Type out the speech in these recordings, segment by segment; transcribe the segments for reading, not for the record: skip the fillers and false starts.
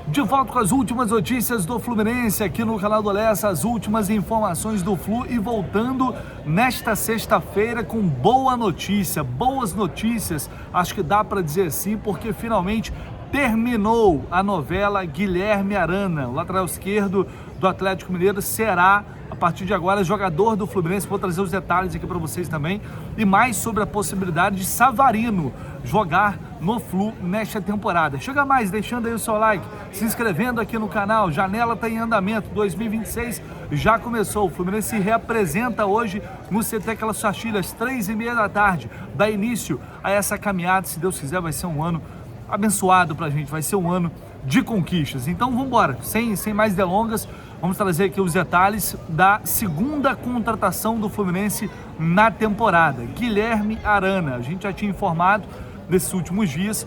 De volta com as últimas notícias do Fluminense aqui no canal do Lessa, as últimas informações do Flu e voltando nesta sexta-feira com boa notícia, boas notícias, acho que dá para dizer assim, porque finalmente terminou a novela Guilherme Arana, o lateral esquerdo do Atlético Mineiro, será a partir de agora jogador do Fluminense. Vou trazer os detalhes aqui para vocês também e mais sobre a possibilidade de Savarino jogar no Flu nesta temporada. Chega mais, deixando aí o seu like, se inscrevendo aqui no canal. Janela está em andamento, 2026 já começou. O Fluminense se reapresenta hoje no CT Calçaxilha às 3h30 da tarde. Dá início a essa caminhada, se Deus quiser vai ser um ano abençoado pra gente, vai ser um ano de conquistas. Então vamos embora, sem mais delongas, vamos trazer aqui os detalhes da segunda contratação do Fluminense na temporada, Guilherme Arana. A gente já tinha informado nesses últimos dias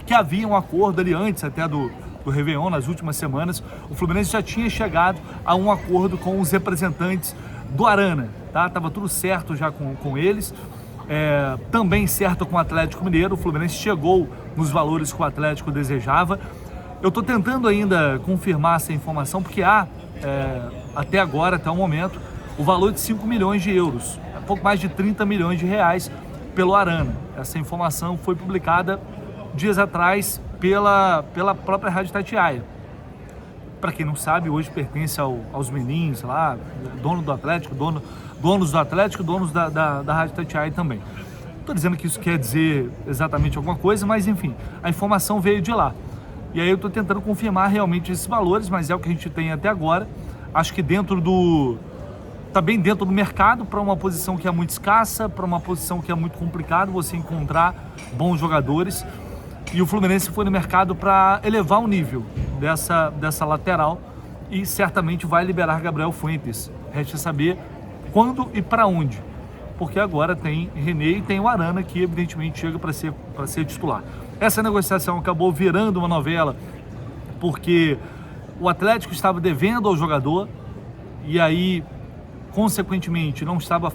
que havia um acordo ali antes até do Réveillon, nas últimas semanas, o Fluminense já tinha chegado a um acordo com os representantes do Arana, tá? Tava tudo certo já com eles. Também certo com o Atlético Mineiro, o Fluminense chegou nos valores que o Atlético desejava. Eu estou tentando ainda confirmar essa informação, porque há, até agora, até o momento, o valor de 5 milhões de euros, pouco mais de 30 milhões de reais pelo Arana. Essa informação foi publicada dias atrás pela própria Rádio Itatiaia. Para quem não sabe, hoje pertence aos meninos lá, dono do Atlético, donos do Atlético, donos da Rádio Itatiaia também. Estou dizendo que isso quer dizer exatamente alguma coisa, mas enfim, a informação veio de lá. E aí eu estou tentando confirmar realmente esses valores, mas é o que a gente tem até agora. Acho que está bem dentro do mercado para uma posição que é muito escassa, para uma posição que é muito complicado você encontrar bons jogadores. E o Fluminense foi no mercado para elevar o nível dessa lateral e certamente vai liberar Gabriel Fuentes. Resta saber quando e para onde, porque agora tem René e tem o Arana, que evidentemente chega para ser titular. Essa negociação acabou virando uma novela porque o Atlético estava devendo ao jogador e aí, consequentemente, não estava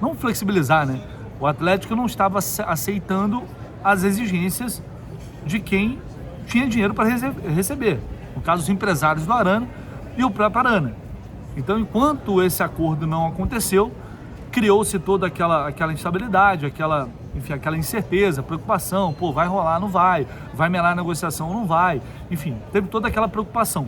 não flexibilizar, né? O Atlético não estava aceitando as exigências de quem tinha dinheiro para receber, no caso os empresários do Arana e o próprio Arana. Então, enquanto esse acordo não aconteceu, criou-se toda aquela instabilidade, aquela incerteza, preocupação, vai rolar, não vai melar a negociação, não vai, enfim, teve toda aquela preocupação.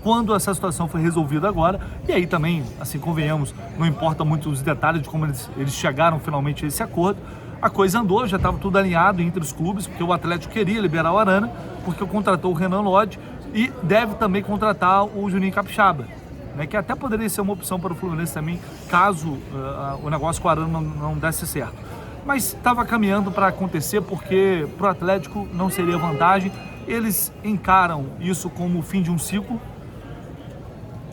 Quando essa situação foi resolvida agora, e aí também, assim, convenhamos, não importa muito os detalhes de como eles chegaram finalmente a esse acordo, a coisa andou, já estava tudo alinhado entre os clubes, porque o Atlético queria liberar o Arana, porque contratou o Renan Lodge e deve também contratar o Juninho Capixaba, né, que até poderia ser uma opção para o Fluminense também, caso o negócio com o Arana não desse certo. Mas estava caminhando para acontecer, porque para o Atlético não seria vantagem, eles encaram isso como o fim de um ciclo.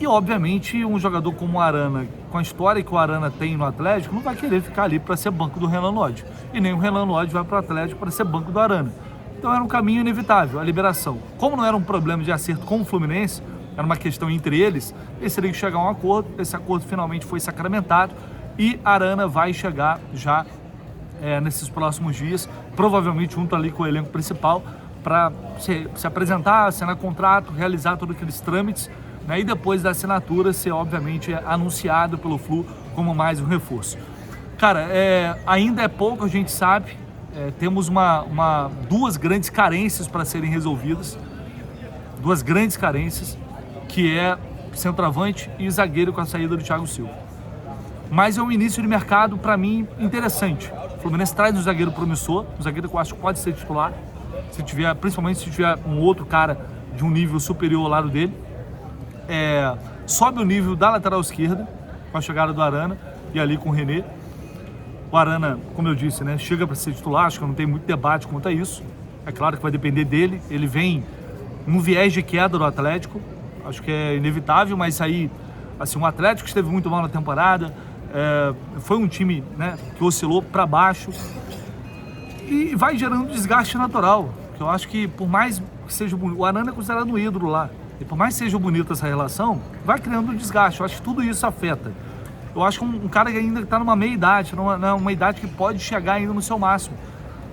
E, obviamente, um jogador como o Arana, com a história que o Arana tem no Atlético, não vai querer ficar ali para ser banco do Renan Lodge. E nem o Renan Lodge vai para o Atlético para ser banco do Arana. Então era um caminho inevitável, a liberação. Como não era um problema de acerto com o Fluminense, era uma questão entre eles teria que chegar a um acordo. Esse acordo finalmente foi sacramentado e Arana vai chegar já nesses próximos dias, provavelmente junto ali com o elenco principal, para se apresentar, assinar contrato, realizar todos aqueles trâmites, né, e depois da assinatura ser, obviamente, anunciado pelo Flu como mais um reforço. Cara, ainda é pouco, a gente sabe, temos duas grandes carências para serem resolvidas, duas grandes carências, que é centroavante e zagueiro com a saída do Thiago Silva. Mas é um início de mercado, para mim, interessante. O Fluminense traz um zagueiro promissor, um zagueiro que eu acho que pode ser titular, principalmente se tiver um outro cara de um nível superior ao lado dele. Sobe o nível da lateral esquerda com a chegada do Arana e ali com o René. O Arana, como eu disse, né, chega para ser titular, acho que não tem muito debate quanto a isso. É claro que vai depender dele, ele vem num viés de queda do Atlético, acho que é inevitável, mas aí, assim, um Atlético esteve muito mal na temporada, foi um time, né, que oscilou para baixo e vai gerando desgaste natural, que eu acho que por mais que seja bonito, o Arana é considerado um ídolo lá, e por mais que seja bonita essa relação, vai criando um desgaste. Eu acho que tudo isso afeta. Eu acho que um cara que ainda está numa meia-idade, numa idade que pode chegar ainda no seu máximo.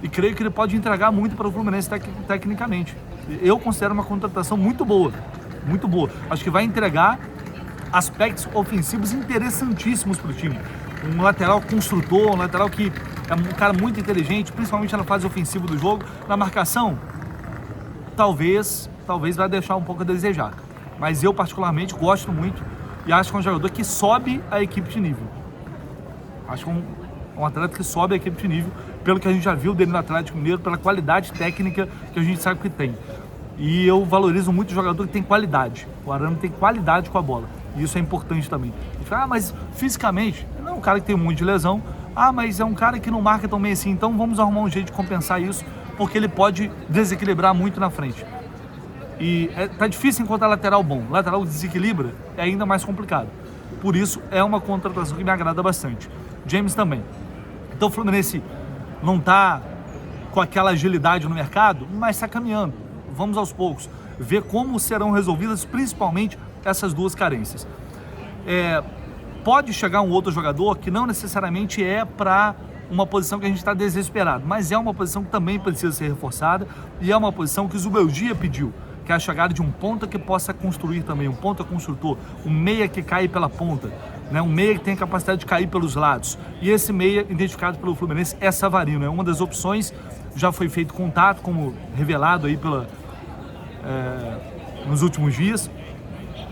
E creio que ele pode entregar muito para o Fluminense tecnicamente. Eu considero uma contratação muito boa, muito boa. Acho que vai entregar aspectos ofensivos interessantíssimos para o time. Um lateral construtor, um lateral que é um cara muito inteligente, principalmente na fase ofensiva do jogo. Na marcação, talvez vai deixar um pouco a desejar. Mas eu particularmente gosto muito e acho que é um jogador que sobe a equipe de nível. Acho que é um atleta que sobe a equipe de nível, pelo que a gente já viu dele no Atlético Mineiro, pela qualidade técnica que a gente sabe que tem. E eu valorizo muito o jogador que tem qualidade. O Arana tem qualidade com a bola. E isso é importante também. A gente fala, mas fisicamente, não é um cara que tem um monte de lesão. Mas é um cara que não marca tão bem assim. Então vamos arrumar um jeito de compensar isso, porque ele pode desequilibrar muito na frente. E tá difícil encontrar lateral bom. Lateral que desequilibra é ainda mais complicado. Por isso é uma contratação que me agrada bastante. James também. Então o Fluminense não tá com aquela agilidade no mercado, mas está caminhando. Vamos aos poucos ver como serão resolvidas principalmente essas duas carências. Pode chegar um outro jogador que não necessariamente é para uma posição que a gente está desesperado, mas é uma posição que também precisa ser reforçada e é uma posição que o Zubeldia pediu, que é a chegada de um ponta que possa construir também, um ponta construtor, um meia que cai pela ponta, né? Um meia que tem a capacidade de cair pelos lados. E esse meia, identificado pelo Fluminense, é Savarino, é uma das opções. Já foi feito contato, como revelado aí nos últimos dias.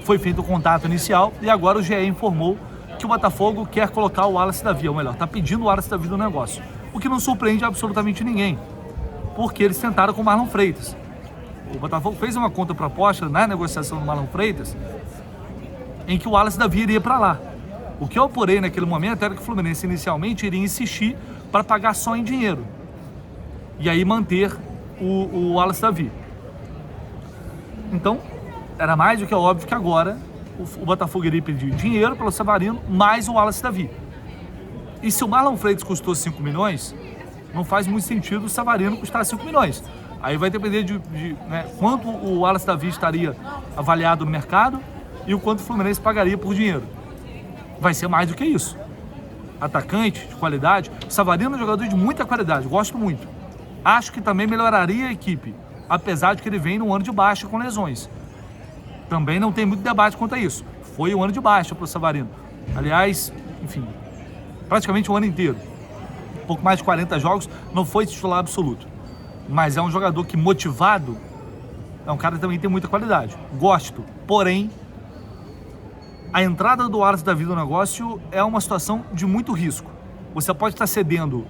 Foi feito o contato inicial e agora o GE informou que o Botafogo quer colocar o Wallace Davi, ou melhor, está pedindo o Wallace Davi no negócio. O que não surpreende absolutamente ninguém, porque eles tentaram com o Marlon Freitas. O Botafogo fez uma contraproposta na negociação do Marlon Freitas, em que o Wallace Davi iria para lá. O que eu apurei naquele momento era que o Fluminense inicialmente iria insistir para pagar só em dinheiro. E aí manter o Wallace Davi. Então, era mais do que óbvio que agora o Botafogo iria pedir dinheiro pelo Savarino mais o Wallace Davi. E se o Marlon Freitas custou 5 milhões, não faz muito sentido o Savarino custar 5 milhões. Aí vai depender de quanto o Wallace Davi estaria avaliado no mercado e o quanto o Fluminense pagaria por dinheiro. Vai ser mais do que isso. Atacante de qualidade. O Savarino é um jogador de muita qualidade, gosto muito. Acho que também melhoraria a equipe, apesar de que ele vem num ano de baixa com lesões. Também não tem muito debate quanto a isso. Foi um ano de baixa para o Savarino. Aliás, enfim, praticamente o ano inteiro. Um pouco mais de 40 jogos, não foi titular absoluto. Mas é um jogador que, motivado, é um cara que também tem muita qualidade. Gosto. Porém, a entrada do Wallace Davi no negócio é uma situação de muito risco. Você pode estar cedendo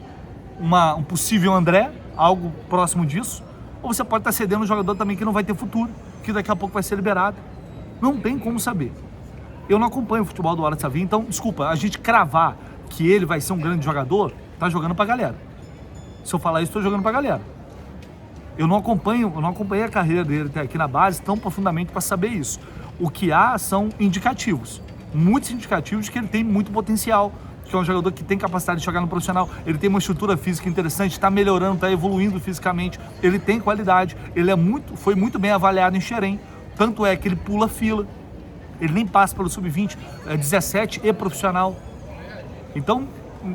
um possível André, algo próximo disso, ou você pode estar cedendo um jogador também que não vai ter futuro, que daqui a pouco vai ser liberado. Não tem como saber. Eu não acompanho o futebol do Wallace Davi, então, desculpa, a gente cravar que ele vai ser um grande jogador, tá jogando pra galera. Se eu falar isso, tô jogando pra galera. Eu não acompanhei a carreira dele até aqui na base tão profundamente para saber isso. O que há são indicativos, muitos indicativos de que ele tem muito potencial, que é um jogador que tem capacidade de jogar no profissional, ele tem uma estrutura física interessante, está melhorando, está evoluindo fisicamente, ele tem qualidade, ele foi muito bem avaliado em Xerém, tanto é que ele pula fila, ele nem passa pelo sub-20, 17 e profissional. Então,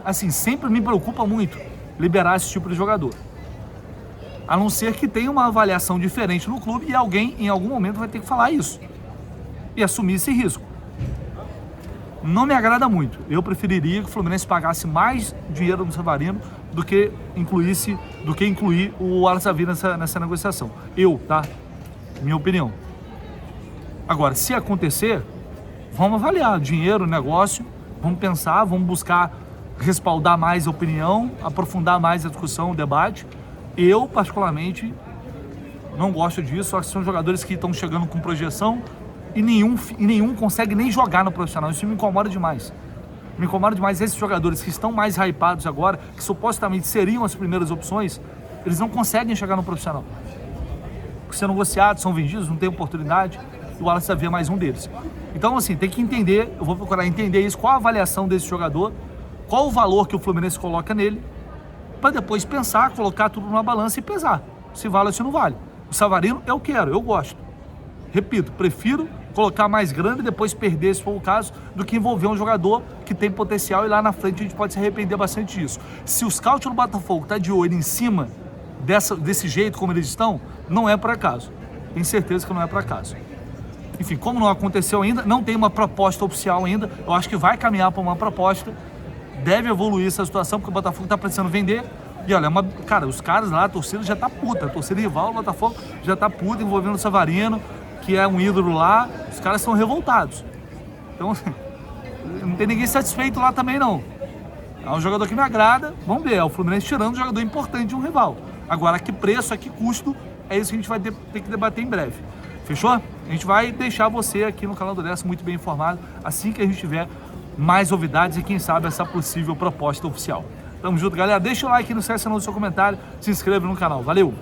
assim, sempre me preocupa muito liberar esse tipo de jogador. A não ser que tenha uma avaliação diferente no clube e alguém, em algum momento, vai ter que falar isso e assumir esse risco. Não me agrada muito. Eu preferiria que o Fluminense pagasse mais dinheiro no Savarino do que incluir o Wallace Davi nessa negociação. Minha opinião. Agora, se acontecer, vamos avaliar dinheiro, negócio, vamos pensar, vamos buscar respaldar mais a opinião, aprofundar mais a discussão, o debate. Eu, particularmente, não gosto disso. Acho que são jogadores que estão chegando com projeção e nenhum consegue nem jogar no profissional. Isso me incomoda demais. Me incomoda demais esses jogadores que estão mais hypados agora, que supostamente seriam as primeiras opções, eles não conseguem chegar no profissional. Porque são negociados, são vendidos, não tem oportunidade. E o Wallace Davi é mais um deles. Então, assim, tem que entender, eu vou procurar entender isso, qual a avaliação desse jogador, qual o valor que o Fluminense coloca nele, para depois pensar, colocar tudo numa balança e pesar se vale ou se não vale. O Savarino eu quero, eu gosto. Repito, prefiro colocar mais grana e depois perder, se for o caso, do que envolver um jogador que tem potencial e lá na frente a gente pode se arrepender bastante disso. Se o scout do Botafogo está de olho em cima desse jeito como eles estão, não é por acaso. tenho certeza que não é por acaso. Enfim, como não aconteceu ainda, não tem uma proposta oficial ainda, eu acho que vai caminhar para uma proposta, deve evoluir essa situação, porque o Botafogo está precisando vender. E olha, cara, os caras lá, a torcida já tá puta, a torcida rival do Botafogo já tá puta, envolvendo o Savarino, que é um ídolo lá, os caras estão revoltados. Então, não tem ninguém satisfeito lá também não. É um jogador que me agrada, vamos ver, é o Fluminense tirando um jogador importante de um rival. Agora, a que preço, a que custo, é isso que a gente vai ter que debater em breve. Fechou? A gente vai deixar você aqui no canal do Lessa muito bem informado, assim que a gente tiver mais novidades e quem sabe essa possível proposta oficial. Tamo junto, galera. Deixa o like, não esquece no seu comentário, se inscreve no canal. Valeu!